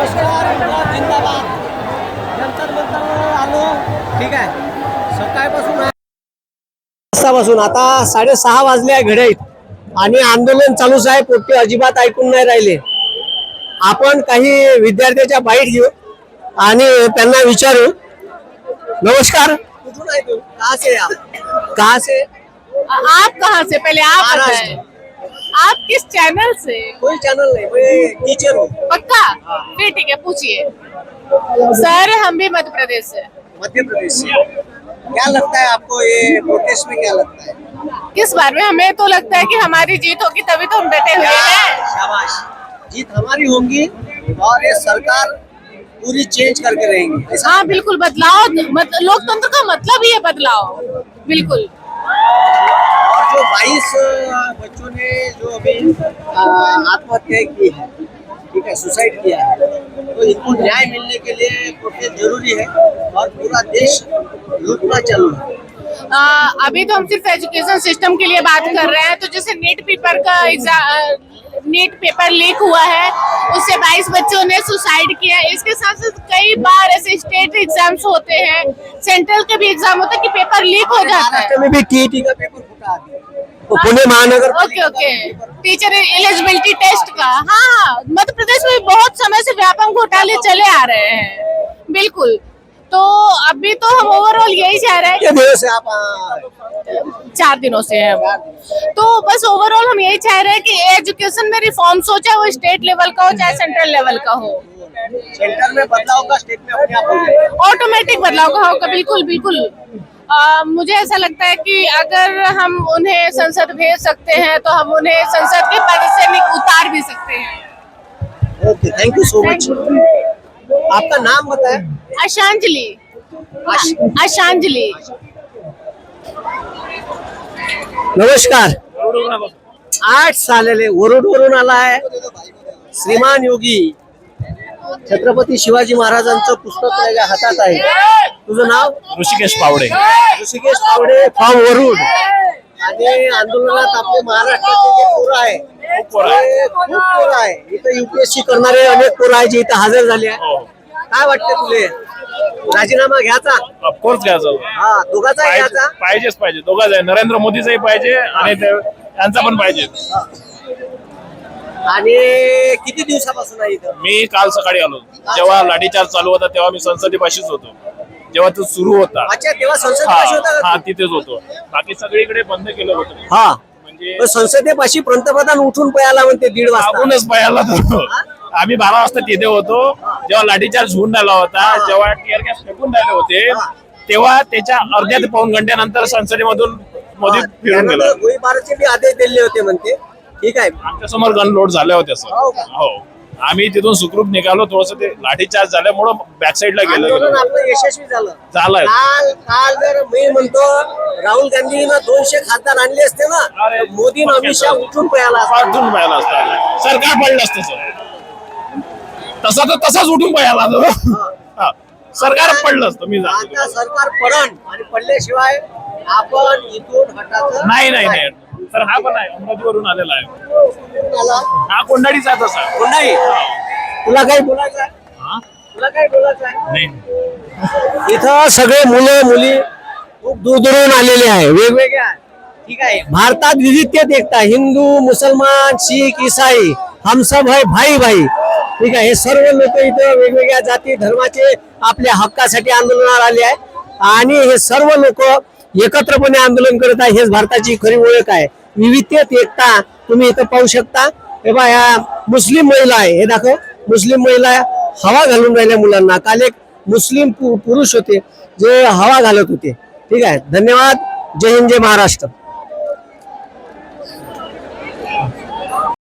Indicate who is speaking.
Speaker 1: जिंदाबाद. जंतर-मंतरवर आलो. ठीक आहे. सकाळपासून वाजतापासून आता 6:30 वाजले आहे घड्याळीत आणि आंदोलन चालूच आहे. पोट्टे अजिबात ऐकून नाही राहिले. आपण काही विद्यार्थ्याच्या बाईट घेऊ आणि त्यांना विचारू. नमस्कार. कुठून आहे तू? कहाँ से आप? कहाँ से?
Speaker 2: आप कहाँ से? पहले आप बताएं. आप किस चैनल से?
Speaker 1: कोई चैनल नहीं, मैं टीचर हूँ.
Speaker 2: पक्का? फिर ठीक है, पूछिए. सर हम भी मध्य प्रदेश से.
Speaker 1: मध्य प्रदेश से. क्या लगता है आपको ये प्रोटेस्ट में, क्या लगता है?
Speaker 2: किस बार में? हमें तो लगता है कि हमारी जीत होगी तभी तो हम बैठे हुए हैं.
Speaker 1: शाबाश. जीत हमारी होगी और ये सरकार पूरी चेंज करके रहेंगी.
Speaker 2: हाँ बिल्कुल, बदलाव. लोकतंत्र का मतलब ही है बदलाव. बिल्कुल.
Speaker 1: और जो 22 बच्चों ने जो अभी आत्महत्या की है, ठीक है, सुसाइड किया है, तो इनको न्याय मिलने के लिए प्रोटेस्ट जरूरी है और पूरा देश लूटना चालू है.
Speaker 2: अभी तो हम सिर्फ एजुकेशन सिस्टम के लिए बात कर रहे हैं. तो जैसे नीट पेपर लीक हुआ है, उससे 22 बच्चों ने सुसाइड किया है. इसके साथ साथ कई बार ऐसे स्टेट एग्जाम्स होते हैं, सेंट्रल के भी एग्जाम होते हैं कि पेपर लीक हो जाता है.
Speaker 1: महाराष्ट्र में भी टीईटी का पेपर फूटा है. तो पुणे महानगर.
Speaker 2: ओके टीचर एलिजिबिलिटी टेस्ट का. हाँ, मध्य प्रदेश में बहुत समय से व्यापक घोटाले चले आ रहे हैं. बिल्कुल. तो अभी तो हम ओवरऑल यही चाह रहे हैं.
Speaker 1: कितने दिनों से आप
Speaker 2: 4 दिनों से है. तो बस ओवरऑल हम यही चाह रहे हैं कि एजुकेशन में रिफॉर्म्स हो, चाहे वो स्टेट लेवल का हो चाहे सेंट्रल लेवल का हो.
Speaker 1: सेंटर में बदलाव का, स्टेट में अपने आप होगा.
Speaker 2: ऑटोमेटिक बदलाव का होगा. बिल्कुल. मुझे ऐसा लगता है कि अगर हम उन्हें संसद भेज सकते हैं तो हम उन्हें संसद के पद से उतार भी सकते हैं.
Speaker 1: Okay, thank you so much. आपका नाम बताएं.
Speaker 2: अशांजलि.
Speaker 1: नमस्कार. 8 सालेले वरुडवरून आला आहे. श्रीमान योगी छत्रपती शिवाजी महाराजांचं पुस्तक त्याच्या हातात आहे. तुझं नाव?
Speaker 3: ऋषिकेश पावडे.
Speaker 1: ऋषिकेश पावडे फ्रॉम वरुड. आणि आंदोलनात आपले महाराष्ट्राचे जे पोरं आहे, खूप पोरं आहे. इथं युपीएससी करणारे अनेक पोरं आहे जे इथं हजर झाले आहे. काय वाटतं तुले? राजीनामा घ्यायचा?
Speaker 3: ऑफकोर्स घ्यायचा.
Speaker 1: हा, दोघाचा घ्यायचा.
Speaker 3: पाहिजे. दोघाच आहे. नरेंद्र मोदीचाही पाहिजे आणि त्यांचा पण पाहिजे.
Speaker 1: आणि किती दिवसापासून आहे इथं?
Speaker 3: मी काल सकाळी आलो. जेव्हा लाठीचार्ज चालू होता तेव्हा मी संसदेपाशीच होतो. जेव्हा तो सुरू होता.
Speaker 1: अच्छा, तेव्हा संसदेपाशी होता का?
Speaker 3: हा, तिथेच होतो. बाकी सगळीकडे बंद केलं होतं.
Speaker 1: हा,
Speaker 3: म्हणजे
Speaker 1: संसदेपाशी पंतप्रधान उठून पळाला म्हणते 1:30 वाजता.
Speaker 3: लागूनच पाहायला होतो. आम्ही 12 वाजता तिथे होतो. जेव्हा लाठीचार्ज होऊन राहिला होता, जेव्हा टीअर गॅस फेकून राहिले होते, तेव्हा त्याच्या अर्ध्या ते पाऊण घंट्यानंतर संसदेमधून मोदी फिरून गेला.
Speaker 1: गोळीबाराचे बी आदेश दिले होते म्हणते. ठीक आहे.
Speaker 3: आमच्या समोर गन लोड झाले होते सर. हो, आम्ही तिथून सुखरूप निघालो. थोडस ते लाठीचार्ज झाल्यामुळं बॅक साईडला गेलो.
Speaker 1: आपलं यशस्वी झालंय. काल जर मी म्हणतो राहुल गांधींना 200 खासदार आणले असते ना, मोदी अमित शहा उठून पळाला
Speaker 3: असता. सरकार पडलं असतं सर. तसा तर तसाच उठून पळाला तो. सरकार पडलं असतं. मी
Speaker 1: आता सरकार पडण आणि पडल्याशिवाय आपण इथून हटायचं
Speaker 3: नाही. तर हा पण आहे, अमरावतीवरून आलेला आहे. हा कोंडाडीचा तसा.
Speaker 1: कोंडाई. तुला काही बोलायचं आहे? तुला काही बोलायचं आहे?
Speaker 3: नाही.
Speaker 1: इथं सगळे मुलं मुली खूप दूरदूरून आलेले आहे, वेगवेगळ्या. ठीक आहे. भारतात विविधतेत एकता. हिंदू, मुसलमान, शीख, ईसाई, हम सब है भाई भाई. ठीक आहे. हे सर्व लोक इथं वेगवेगळ्या जाती धर्माचे आपल्या हक्कासाठी आंदोलनाला आले आहे आणि हे सर्व लोक एकत्रपणे आंदोलन करत आहे. हेच भारताची खरी ओळख आहे. विविधतेत एकता. तुम्ही इथं पाहू शकता. हे बघा, ह्या मुस्लिम महिला आहे. हे दाखव. मुस्लिम महिला हवा घालून राहिल्या मुलांना. काल एक मुस्लिम पुरुष होते जे हवा घालत होते. ठीक आहे. धन्यवाद. जय हिंद, जय महाराष्ट्र.